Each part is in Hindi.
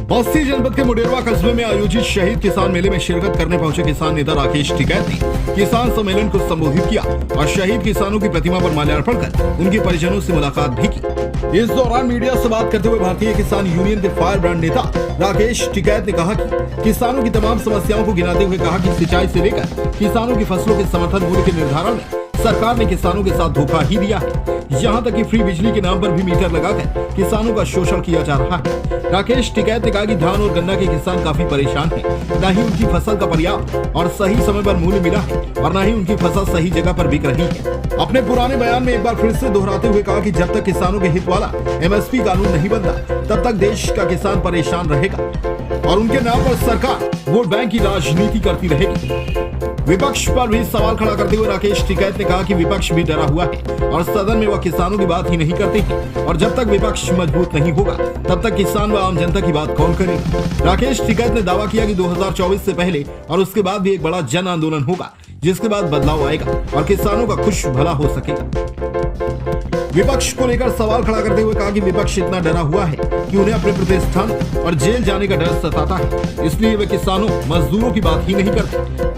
बस्ती जनपद के मुडेरवा कस्बे में आयोजित शहीद किसान मेले में शिरकत करने पहुंचे किसान नेता राकेश टिकैत ने किसान सम्मेलन को संबोधित किया और शहीद किसानों की प्रतिमा पर माल्यार्पण कर उनके परिजनों से मुलाकात भी की। इस दौरान मीडिया से बात करते हुए भारतीय किसान यूनियन के फायर ब्रांड नेता राकेश टिकैत ने कहा कि किसानों की तमाम समस्याओं को गिनाते हुए कहा कि सिंचाई से लेकर किसानों की फसलों के समर्थन मूल्य के निर्धारण में सरकार ने किसानों के साथ धोखा ही दिया है। यहाँ तक कि फ्री बिजली के नाम पर भी मीटर लगाकर किसानों का शोषण किया जा रहा है। राकेश टिकैत ने कहा कि धान और गन्ना के किसान काफी परेशान हैं। न ही उनकी फसल का पर्याप्त और सही समय पर मूल्य मिला है और न ही उनकी फसल सही जगह पर बिक रही है। अपने पुराने बयान में एक बार फिर से दोहराते हुए कहा कि जब तक किसानों के हित वाला MSP कानून नहीं बनता तब तक देश का किसान परेशान रहेगा और उनके नाम पर सरकार वोट बैंक की राजनीति करती रहेगी। विपक्ष पर भी सवाल खड़ा करते हुए राकेश टिकैत ने कहा कि विपक्ष भी डरा हुआ है और सदन में वह किसानों की बात ही नहीं करते हैं और जब तक विपक्ष मजबूत नहीं होगा तब तक किसान व आम जनता की बात कौन करेगा। राकेश टिकैत ने दावा किया कि 2024 से पहले और उसके बाद भी एक बड़ा जन आंदोलन होगा जिसके बाद बदलाव आएगा और किसानों का कुछ भला हो सकेगा। विपक्ष को लेकर सवाल खड़ा करते हुए कहा कि विपक्ष इतना डरा हुआ है कि उन्हें अपने प्रतिष्ठान और जेल जाने का डर सताता है, इसलिए वे किसानों मजदूरों की बात ही नहीं करते।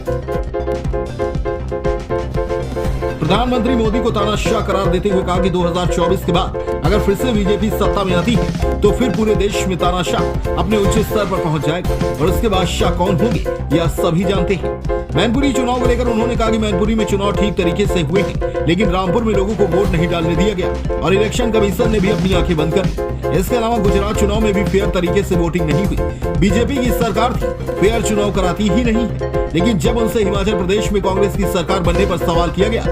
प्रधानमंत्री मोदी को तानाशाह करार देते हुए कहा कि 2024 के बाद अगर फिर से बीजेपी सत्ता में आती है तो फिर पूरे देश में तानाशाह अपने उच्च स्तर पर पहुंच जाएगा और उसके बादशाह कौन होंगे यह सभी जानते हैं। मैनपुरी चुनाव को लेकर उन्होंने कहा कि मैनपुरी में चुनाव ठीक तरीके से हुए हैं लेकिन रामपुर में लोगों को वोट नहीं डालने दिया गया और इलेक्शन कमीशन ने भी अपनी आंखें बंद कर दी। इसके अलावा गुजरात चुनाव में भी फेयर तरीके से वोटिंग नहीं हुई। बीजेपी की सरकार थी, फेयर चुनाव कराती ही नहीं है। लेकिन जब उनसे हिमाचल प्रदेश में कांग्रेस की सरकार बनने पर सवाल किया गया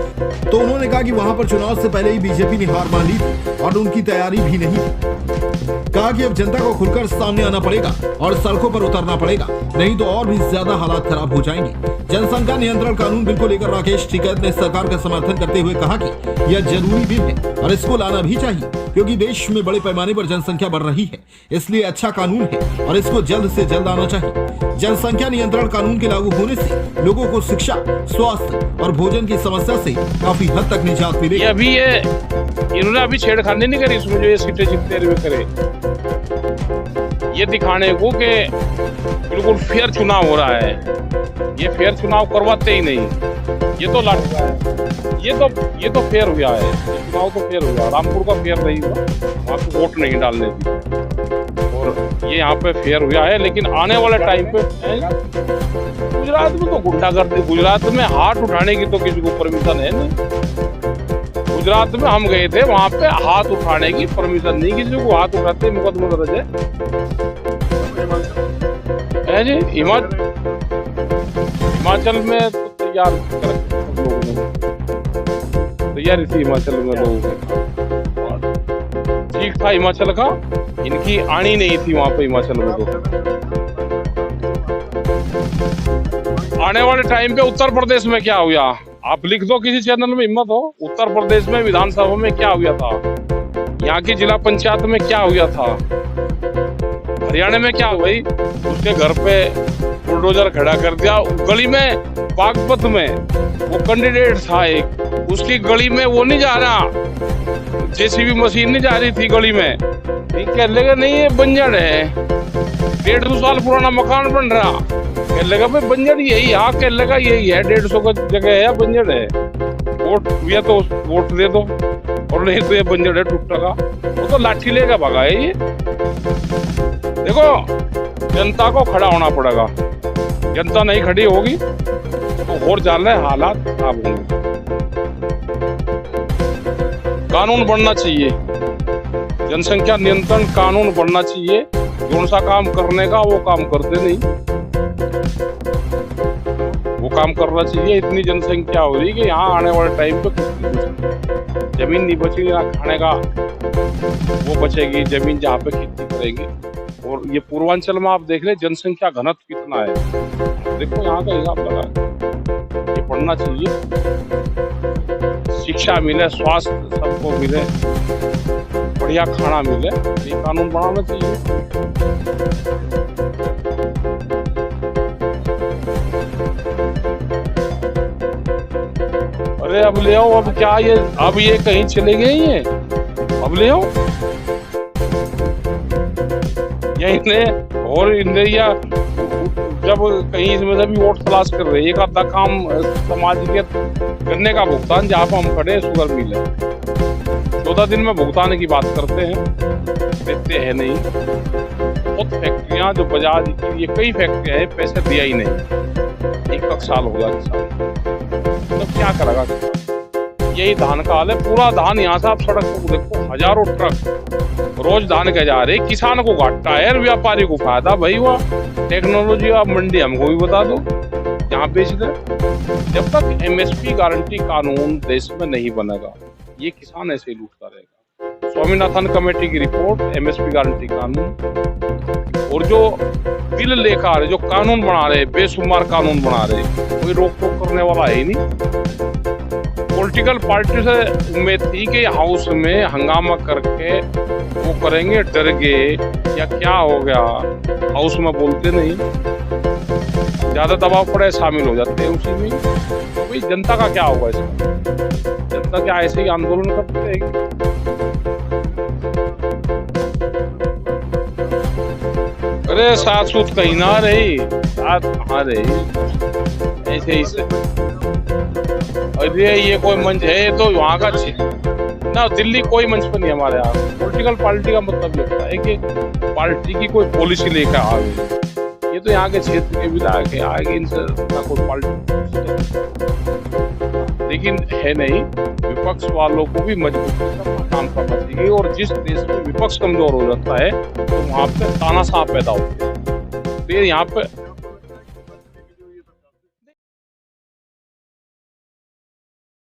तो उन्होंने कहा कि वहां पर चुनाव से पहले ही बीजेपी ने हार मान ली थी और उनकी तैयारी भी नहीं थी। कहा कि अब जनता को खुलकर सामने आना पड़ेगा और सड़कों पर उतरना पड़ेगा, नहीं तो और भी ज्यादा हालात खराब हो जाएंगे। जनसंख्या नियंत्रण कानून बिल को लेकर राकेश टिकैत ने सरकार का समर्थन करते हुए कहा कि यह जरूरी बिल है और इसको लाना भी चाहिए क्योंकि देश में बड़े पैमाने पर जनसंख्या बढ़ रही है, इसलिए अच्छा कानून है और इसको जल्द से जल्द आना चाहिए। जनसंख्या नियंत्रण कानून के लागू होने से लोगों को शिक्षा, स्वास्थ्य और भोजन की समस्या से काफी हद तक निजात मिलेगी। इन्होंने अभी छेड़खानी नहीं करी इसमें जो ये सीटें जीतने हुए करे, ये दिखाने को कि बिल्कुल फेयर चुनाव हो रहा है। ये फेयर चुनाव करवाते ही नहीं, ये तो लड़ रहा है। ये तो फेयर हुआ है, चुनाव तो फेयर हुआ। रामपुर का फेयर नहीं हुआ, वहाँ पे वोट नहीं डालने दी और ये यहाँ पे फेयर हुआ है। लेकिन आने वाले टाइम पे गुजरात में तो गुंडागर्दी, गुजरात में हाथ उठाने की तो किसी को परमिशन है नहीं। गुजरात में हम गए थे, वहाँ पे हाथ उठाने की परमिशन नहीं, किसी को हाथ उठाते मुकदमा दर्ज है जी। हिमाचल में तो तैयारी थी हिमाचल में लोगों की, ठीक था हिमाचल का, इनकी आनी नहीं थी वहां पे हिमाचल में। तो आने वाले टाइम पे उत्तर प्रदेश में क्या हुआ, आप लिख दो किसी चैनल में, हिम्मत हो। उत्तर प्रदेश में विधानसभा में क्या हुआ था, यहाँ की जिला पंचायत में क्या हुआ था, हरियाणा में क्या हुई, उसके घर पे बुलडोजर खड़ा कर दिया। गली में बागपत में वो कैंडिडेट था एक, उसकी गली में वो नहीं जा रहा, JCB मशीन नहीं जा रही थी गली में। कह लेगा नहीं ये बंजर है, 150 साल पुराना मकान बन रहा, कह लेगा भाई बंजर यही, हाँ कह लेगा यही है, 150 का जगह है या बंजर है, वोट हुआ तो वोट दे दो और नहीं तो ये बंजर है टूटेगा। वो तो लाठी लेगा भगा है ये। देखो जनता को खड़ा होना पड़ेगा, जनता नहीं खड़ी होगी तो और ज्यादा हालात खराब होंगे। कानून बनना चाहिए, जनसंख्या नियंत्रण कानून बनना चाहिए। कौन सा काम करने का वो काम करते नहीं, वो काम करना चाहिए। इतनी जनसंख्या हो रही कि यहाँ आने वाले टाइम पे जमीन नहीं बचेगी, ना खाने का वो बचेगी जमीन जहाँ पे खेती करेंगे। और ये पूर्वांचल में आप देख रहे जनसंख्या घनत्व कितना है, देखो यहाँ का हिसाब लगा, ये पढ़ना चाहिए, शिक्षा मिले, स्वास्थ्य सबको मिले, बढ़िया खाना मिले, ये कानून बनाना चाहिए। अरे अब ले आओ, अब क्या ये, अब ये कहीं चले गए ये, अब ले आओ। यही ने और इंडिया जब कहीं इसमें से भी वोट तलाश कर रहे हैं, एक आधा काम समाज के करने का भुगतान, जहाँ पर हम खड़े हैं शुगर मिल है, 14 दिन में भुगतान की बात करते हैं, देते हैं नहीं। बहुत फैक्ट्रियां जो बजाज की, ये कई फैक्ट्रियां हैं, पैसे दिया ही नहीं, 1 साल हो गया किसान, तो क्या करेगा किसान? यही धान का हाल है। पूरा धान यहाँ से आप सड़क पर देखो, हजारों ट्रक रोज धान के जा रहे, किसान को घाटा है और व्यापारी को फायदा। भाई हुआ टेक्नोलॉजी आप मंडी हमको भी बता दो, यहाँ बेच दे। जब तक एमएसपी गारंटी कानून देश में नहीं बनेगा, ये किसान ऐसे ही लूटता रहेगा। स्वामीनाथन कमेटी की रिपोर्ट, एमएसपी गारंटी कानून, और जो बिल लेकर जो कानून बना रहे, बेशुमार कानून बना रहे, कोई रोक टोक करने वाला है ही नहीं। पॉलिटिकल पार्टी से उम्मीद थी कि हाउस में हंगामा करके वो करेंगे, डर गए या क्या हो गया, हाउस में बोलते नहीं, ज्यादा दबाव पड़े शामिल हो जाते हैं उसी में। भाई जनता का क्या होगा इसमें? जनता क्या ऐसे ही आंदोलन करते रहेगी? अरे साथ सूत कहीं ना रही, साथ कहाँ रही, ऐसे ही से। अरे ये कोई मंच है, ये तो वहाँ का ना, दिल्ली कोई मंच पर नहीं हमारे यहाँ। पॉलिटिकल पार्टी का मतलब ये होता है कि पार्टी की कोई पॉलिसी लेकर आगे, ये तो यहाँ के क्षेत्र के विधायक है, आगे इनसे ना कोई पार्टी, लेकिन है नहीं। विपक्ष वालों को भी मजबूती से काम करना चाहिए, और जिस देश में विपक्ष कमजोर हो जाता है तो वहाँ पे तानाशाह पैदा होते हैं। तो यहाँ पे